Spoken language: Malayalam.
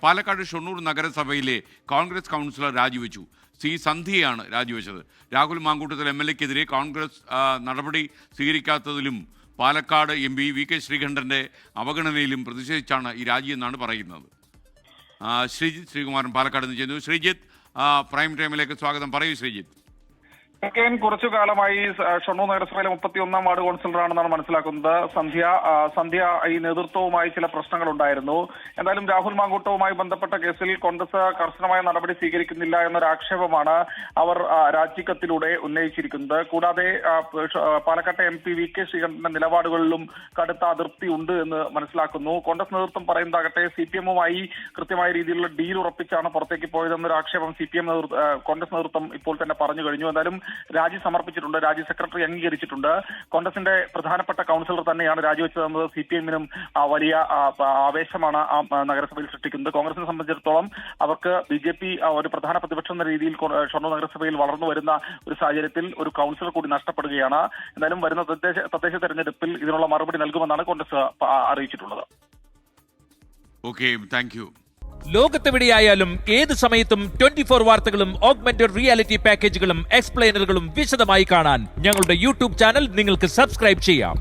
പാലക്കാട് ഷൊർണൂർ നഗരസഭയിലെ കോൺഗ്രസ് കൗൺസിലർ രാജിവെച്ചു. സി സന്ധ്യയാണ് രാജിവെച്ചത്. രാഹുൽ മാങ്കൂട്ടത്തിൽ MLA-ക്കെതിരെ കോൺഗ്രസ് നടപടി സ്വീകരിക്കാത്തതിലും പാലക്കാട് MP VK ശ്രീകണ്ഠൻ്റെ അവഗണനയിലും പ്രതിഷേധിച്ചാണ് ഈ രാജിയെന്നാണ് പറയുന്നത്. ശ്രീജിത്ത് ശ്രീകുമാരൻ പാലക്കാട് നിന്ന് ചെയ്യുന്നു. ശ്രീജിത്ത്, പ്രൈം ടൈമിലേക്ക് സ്വാഗതം. പറയൂ ശ്രീജിത്ത്. കുറച്ചു കാലമായി ഷൊർണൂർ നഗരസഭയിലെ 31-ാം വാർഡ് കൗൺസിലറാണെന്നാണ് മനസ്സിലാക്കുന്നത്. സന്ധ്യ ഈ നേതൃത്വവുമായി ചില പ്രശ്നങ്ങൾ ഉണ്ടായിരുന്നു. എന്തായാലും രാഹുൽ മാങ്കൂട്ടവുമായി ബന്ധപ്പെട്ട കേസിൽ കോൺഗ്രസ് കർശനമായ നടപടി സ്വീകരിക്കുന്നില്ല എന്നൊരു ആക്ഷേപമാണ് അവർ രാജിക്കത്തിലൂടെ ഉന്നയിച്ചിരിക്കുന്നത്. കൂടാതെ പാലക്കാട്ടെ MP VK ശ്രീകണ്ഠന്റെ നിലപാടുകളിലും കടുത്ത അതൃപ്തി ഉണ്ട് എന്ന് മനസ്സിലാക്കുന്നു. കോൺഗ്രസ് നേതൃത്വം പറയുന്നതാകട്ടെ CPM-മായി കൃത്യമായ രീതിയിലുള്ള ഡീൽ ഉറപ്പിച്ചാണ് പുറത്തേക്ക് പോയതെന്നൊരു ആക്ഷേപം കോൺഗ്രസ് നേതൃത്വം ഇപ്പോൾ തന്നെ പറഞ്ഞു കഴിഞ്ഞു. എന്തായാലും രാജി സമർപ്പിച്ചിട്ടുണ്ട്. രാജി സെക്രട്ടറി അംഗീകരിച്ചിട്ടുണ്ട്. കോൺഗ്രസിന്റെ പ്രധാനപ്പെട്ട കൗൺസിലർ തന്നെയാണ് രാജിവെച്ചതെന്നത് CPM-നും വലിയ ആവേശമാണ് നഗരസഭയിൽ സൃഷ്ടിക്കുന്നത്. കോൺഗ്രസിനെ സംബന്ധിച്ചിടത്തോളം അവർക്ക് BJP ഒരു പ്രധാന പ്രതിപക്ഷം എന്ന രീതിയിൽ ഷൊർണൂർ നഗരസഭയിൽ വളർന്നു വരുന്ന ഒരു സാഹചര്യത്തിൽ ഒരു കൗൺസിലർ കൂടി നഷ്ടപ്പെടുകയാണ്. എന്തായാലും വരുന്ന തദ്ദേശ തെരഞ്ഞെടുപ്പിൽ ഇതിനുള്ള മറുപടി നൽകുമെന്നാണ് കോൺഗ്രസ് അറിയിച്ചിട്ടുള്ളത്. Okay, thank you. ലോകത്തെവിടെയായാലും ഏത് സമയത്തും 24 വാർത്തകളും ഓഗ്മെന്റഡ് റിയാലിറ്റി പാക്കേജുകളും എക്സ്പ്ലെയിനറുകളും വിശദമായി കാണാൻ ഞങ്ങളുടെ YouTube ചാനൽ നിങ്ങൾക്ക് സബ്സ്ക്രൈബ് ചെയ്യാം.